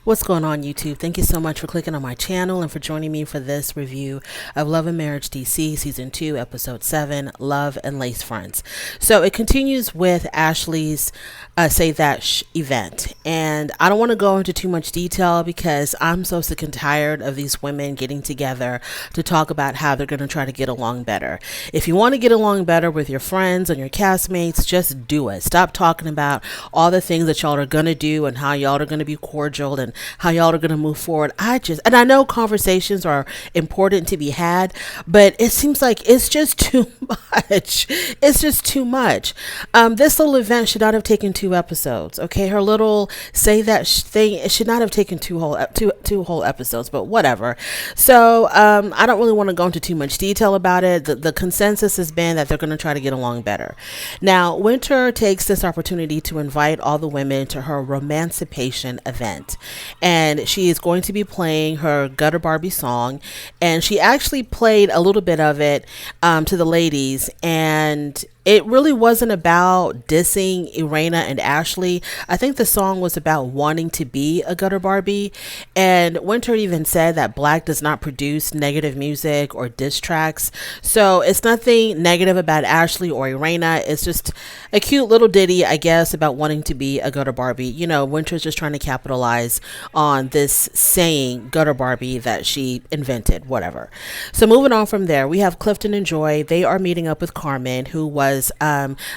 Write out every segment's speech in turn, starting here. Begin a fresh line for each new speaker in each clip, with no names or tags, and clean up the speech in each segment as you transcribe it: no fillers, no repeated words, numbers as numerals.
What's going on, YouTube? Thank you so much for clicking on my channel and for joining me for this review of Love and Marriage DC Season 2, Episode 7, Love and Lace Fronts. So it continues with Ashley's Say That event. And I don't want to go into too much detail because I'm so sick and tired of these women getting together to talk about how they're going to try to get along better. If you want to get along better with your friends and your castmates, just do it. Stop talking about all the things that y'all are going to do and how y'all are going to be cordial and how y'all are going to move forward. And I know conversations are important to be had, but it seems like it's just too much. It's just too much. This little event should not have taken 2 episodes. Okay. Her little say that thing, it should not have taken two whole episodes, but whatever. So, I don't really want to go into too much detail about it. The consensus has been that they're going to try to get along better. Now, Winter takes this opportunity to invite all the women to her Romancipation event. And she is going to be playing her Gutter Barbie song. And she actually played a little bit of it to the ladies. And it really wasn't about dissing Irina and Ashley. I think the song was about wanting to be a gutter Barbie. And Winter even said that Black does not produce negative music or diss tracks. So it's nothing negative about Ashley or Irina. It's just a cute little ditty, I guess, about wanting to be a gutter Barbie. You know, Winter's just trying to capitalize on this saying gutter Barbie that she invented, whatever. So moving on from there, we have Clifton and Joy. They are meeting up with Carmen, who was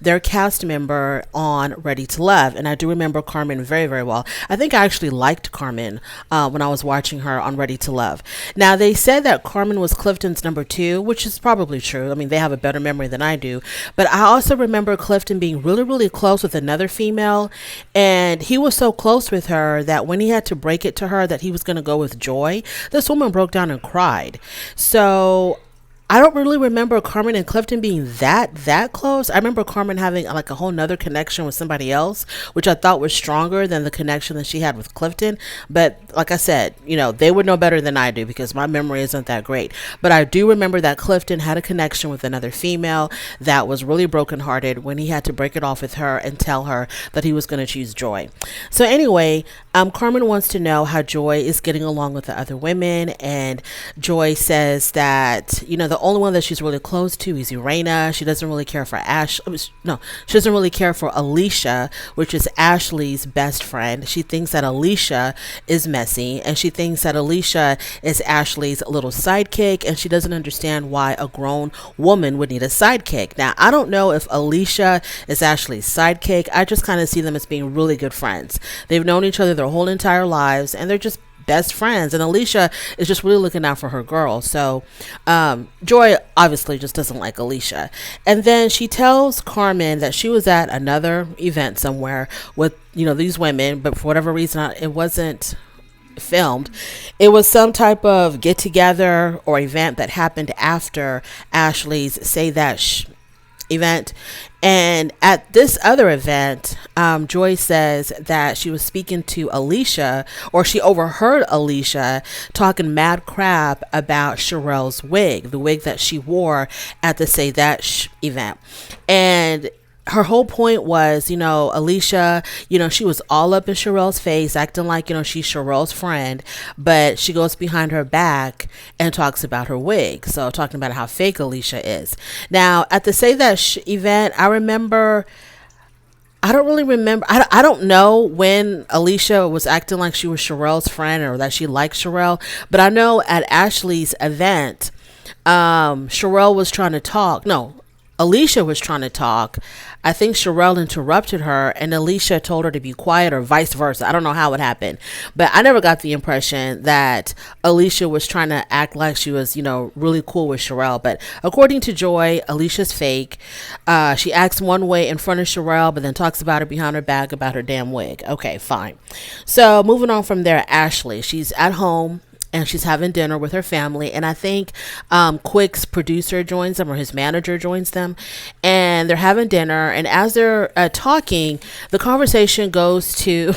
their cast member on Ready to Love. And I do remember Carmen very, very well. I think I actually liked Carmen when I was watching her on Ready to Love. Now, they said that Carmen was Clifton's number 2, which is probably true. I mean, they have a better memory than I do. But I also remember Clifton being really, really close with another female. And he was so close with her that when he had to break it to her that he was going to go with Joy, this woman broke down and cried. So I don't really remember Carmen and Clifton being that close. I remember Carmen having like a whole nother connection with somebody else, which I thought was stronger than the connection that she had with Clifton. But like I said, you know, they would know better than I do because my memory isn't that great. But I do remember that Clifton had a connection with another female that was really brokenhearted when he had to break it off with her and tell her that he was going to choose Joy. So anyway, Carmen wants to know how Joy is getting along with the other women. And Joy says that, you know, the only one that she's really close to is Irina. She doesn't really care for she doesn't really care for Alicia, which is Ashley's best friend. She thinks that Alicia is messy, and she thinks that Alicia is Ashley's little sidekick, and she doesn't understand why a grown woman would need a sidekick. Now, I don't know if Alicia is Ashley's sidekick. I just kind of see them as being really good friends. They've known each other their whole entire lives, and they're just best friends, and Alicia is just really looking out for her girl. So Joy obviously just doesn't like Alicia. And then she tells Carmen that she was at another event somewhere with, you know, these women, but for whatever reason it wasn't filmed. It was some type of get together or event that happened after Ashley's Say That event. And at this other event, Joy says that she was speaking to Alicia, or she overheard Alicia talking mad crap about Sherelle's wig, the wig that she wore at the Say That event. And her whole point was, you know, Alicia, you know, she was all up in Sherelle's face, acting like, you know, she's Sherelle's friend, but she goes behind her back and talks about her wig. So talking about how fake Alicia is. Now, at the Say That event, I don't really remember. I don't know when Alicia was acting like she was Sherelle's friend or that she liked Sherelle, but I know at Ashley's event, Sherelle was trying to talk. No, Alicia was trying to talk. I think Sherelle interrupted her and Alicia told her to be quiet, or vice versa. I don't know how it happened, but I never got the impression that Alicia was trying to act like she was, you know, really cool with Sherelle. But according to Joy, Alicia's fake. She acts one way in front of Sherelle, but then talks about her behind her back about her damn wig. Okay, fine. So moving on from there, Ashley, she's at home and she's having dinner with her family. And I think Quick's producer joins them, or his manager joins them, and they're having dinner. And as they're talking, the conversation goes to,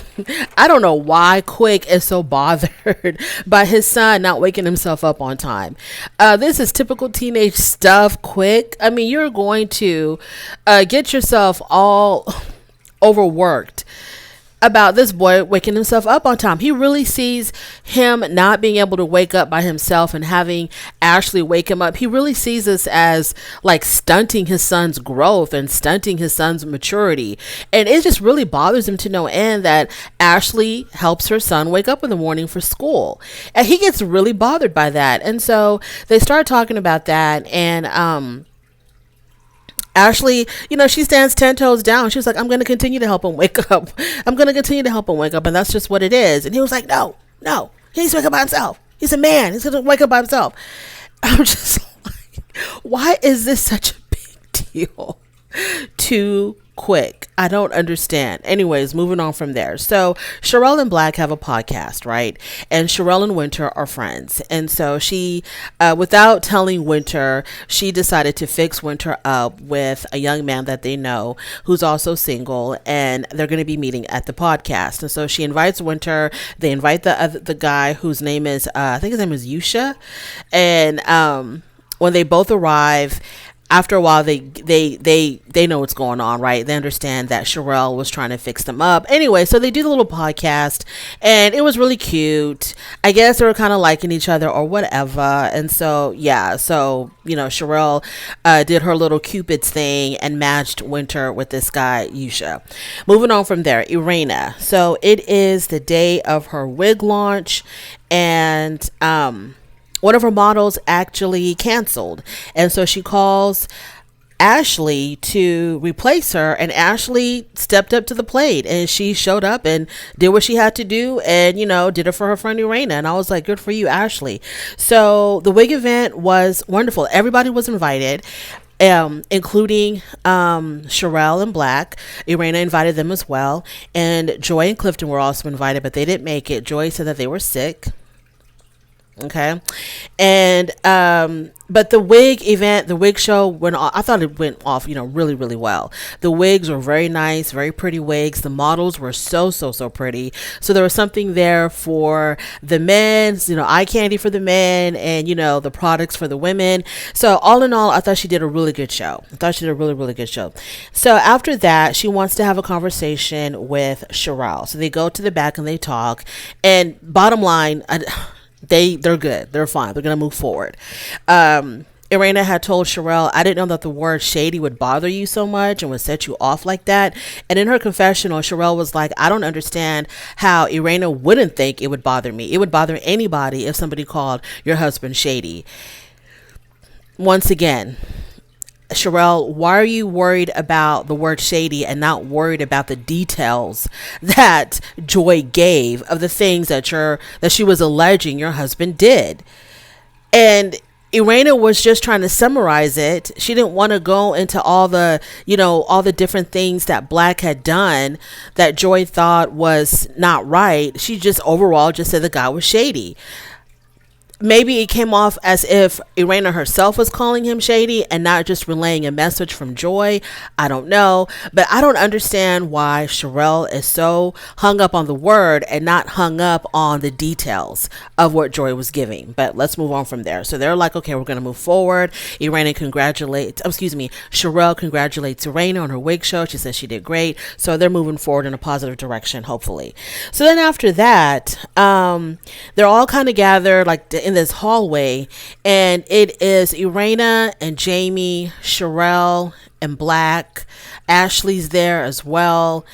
I don't know why Quick is so bothered by his son not waking himself up on time. This is typical teenage stuff, Quick. I mean, you're going to get yourself all overworked about this boy waking himself up on time. He really sees him not being able to wake up by himself and having Ashley wake him up. He really sees this as like stunting his son's growth and stunting his son's maturity. And it just really bothers him to no end that Ashley helps her son wake up in the morning for school. And he gets really bothered by that. And so they start talking about that. And, Ashley, she stands 10 toes down. She was like, I'm going to continue to help him wake up. I'm going to continue to help him wake up. And that's just what it is. And he was like, no, he needs to wake up by himself. He's a man. He's going to wake up by himself. I'm just like, why is this such a big deal? Too quick. I don't understand. Anyways, moving on from there. So Sherelle and Black have a podcast, right? And Sherelle and Winter are friends. And so she, without telling Winter, she decided to fix Winter up with a young man that they know who's also single, and they're going to be meeting at the podcast. And so she invites Winter. They invite the guy whose name is, I think his name is Yusha. And when they both arrive, after a while, they know what's going on, right? They understand that Sherelle was trying to fix them up. Anyway, so they do the little podcast, and it was really cute. I guess they were kind of liking each other or whatever. And so, yeah. So, Sherelle did her little Cupid's thing and matched Winter with this guy, Yusha. Moving on from there, Irina. So it is the day of her wig launch, and one of her models actually canceled. And so she calls Ashley to replace her, and Ashley stepped up to the plate, and she showed up and did what she had to do, and did it for her friend Irina. And I was like, good for you, Ashley. So the wig event was wonderful. Everybody was invited, including Sherelle and Black. Irina invited them as well, and Joy and Clifton were also invited, but they didn't make it. Joy said that they were sick. Okay. And but the wig event, the wig show went off. I thought it went off, really, really well. The wigs were very nice, very pretty wigs. The models were so pretty. So there was something there for the men, eye candy for the men, and the products for the women. So all in all, I thought she did a really good show. Really good show. So after that, she wants to have a conversation with Sherelle. So they go to the back and they talk. And bottom line, they're good. They're fine. They're going to move forward. Irina had told Sherelle, I didn't know that the word shady would bother you so much and would set you off like that. And in her confessional, Sherelle was like, I don't understand how Irina wouldn't think it would bother me. It would bother anybody if somebody called your husband shady. Once again, Sherelle, why are you worried about the word shady and not worried about the details that Joy gave of the things that she was alleging your husband did? And Irina was just trying to summarize it. She didn't want to go into all the different things that Black had done that Joy thought was not right. She just overall just said the guy was shady. Maybe it came off as if Irina herself was calling him shady and not just relaying a message from Joy. I don't know. But I don't understand why Sherelle is so hung up on the word and not hung up on the details of what Joy was giving. But let's move on from there. So they're like, okay, we're going to move forward. Sherelle congratulates Irina on her wig show. She says she did great. So they're moving forward in a positive direction, hopefully. So then after that, they're all kind of gathered like in this hallway, and it is Irina and Jamie, Sherelle and Black. Ashley's there as well,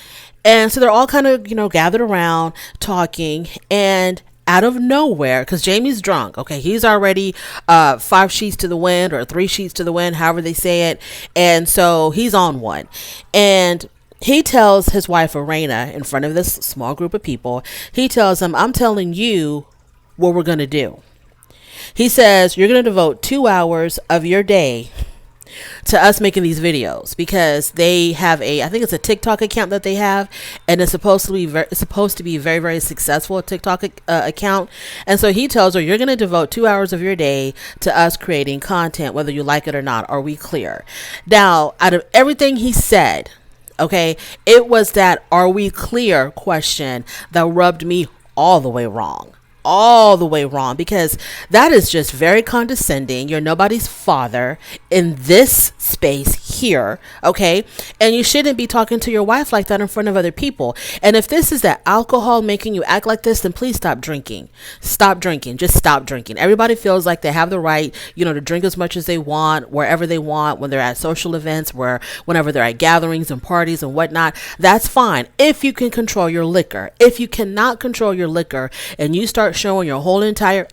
and so they're all kind of gathered around talking, and out of nowhere, because Jamie's drunk, okay, he's already 5 sheets to the wind or 3 sheets to the wind, however they say it, and so he's on one, and he tells his wife Irina in front of this small group of people, he tells them, I'm telling you what we're gonna do. He says, you're going to devote 2 hours of your day to us making these videos, because they have I think it's a TikTok account that they have, and it's supposed to be very, very successful TikTok account. And so he tells her, you're going to devote 2 hours of your day to us creating content, whether you like it or not. Are we clear? Now, out of everything he said, okay, it was that "are we clear" question that rubbed me all the way wrong. all the way wrong, because that is just very condescending. You're nobody's father in this space here, okay? And you shouldn't be talking to your wife like that in front of other people. And if this is that alcohol making you act like this, then please stop drinking. Stop drinking. Just stop drinking. Everybody feels like they have the right, to drink as much as they want, wherever they want, when they're at social events, whenever they're at gatherings and parties and whatnot. That's fine if you can control your liquor. If you cannot control your liquor and you start showing your whole entire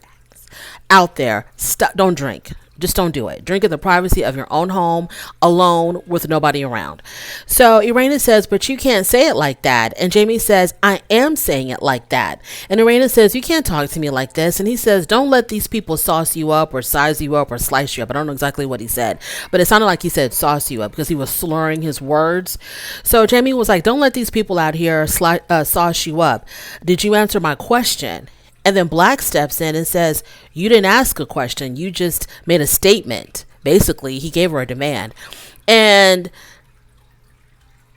out there, stop. Don't drink. Just don't do it. Drink in the privacy of your own home, alone, with nobody around. So Irina says, but you can't say it like that. And Jamie says, I am saying it like that. And Irina says, you can't talk to me like this. And he says, don't let these people sauce you up or size you up or slice you up. I don't know exactly what he said, but it sounded like he said sauce you up because he was slurring his words. So Jamie was like, don't let these people out here sauce you up. Did you answer my question? And then Black steps in and says, you didn't ask a question. You just made a statement. Basically, he gave her a demand. And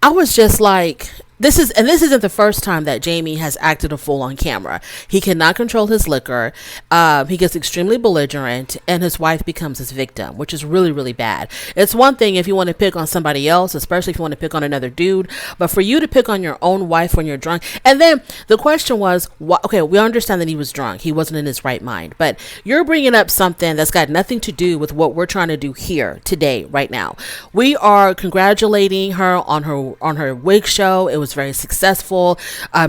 I was just like, this isn't the first time that Jamie has acted a fool on camera. He cannot control his liquor. He gets extremely belligerent, and his wife becomes his victim, which is really, really bad. It's one thing if you want to pick on somebody else, especially if you want to pick on another dude, but for you to pick on your own wife when you're drunk. And then the question was, okay, we understand that he was drunk. He wasn't in his right mind, but you're bringing up something that's got nothing to do with what we're trying to do here today, right now. We are congratulating her on her wig show. It was very successful.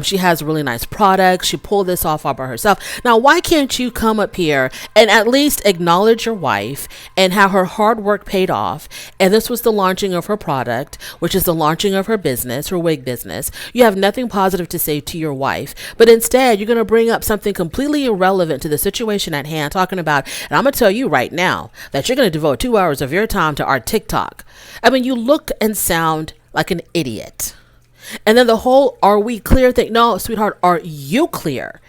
She has really nice products. She pulled this off all by herself. Now, why can't you come up here and at least acknowledge your wife and how her hard work paid off? And this was the launching of her product, which is the launching of her business, her wig business. You have nothing positive to say to your wife, but instead you're going to bring up something completely irrelevant to the situation at hand, talking about, and I'm going to tell you right now that you're going to devote 2 hours of your time to our TikTok. I mean, you look and sound like an idiot. And then the whole "are we clear" thing. No, sweetheart, are you clear?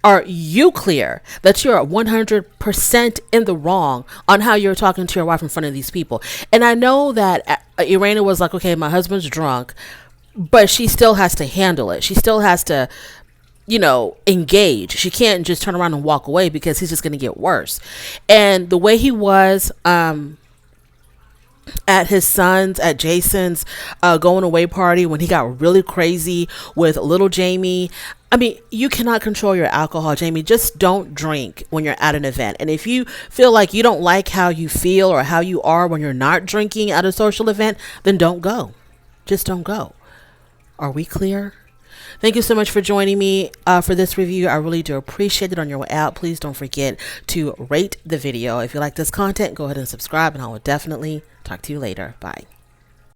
Are you clear that you're 100% in the wrong on how you're talking to your wife in front of these people? And I know that Irina was like, okay, my husband's drunk, but she still has to handle it. She still has to, engage. She can't just turn around and walk away because he's just going to get worse. And the way he was, at Jason's going away party, when he got really crazy with little Jamie. I mean, you cannot control your alcohol, Jamie. Just don't drink when you're at an event. And if you feel like you don't like how you feel or how you are when you're not drinking at a social event, then don't go. Just don't go. Are we clear? Thank you so much for joining me for this review. I really do appreciate it. On your way out, please don't forget to rate the video. If you like this content, go ahead and subscribe, and I will definitely talk to you later. Bye.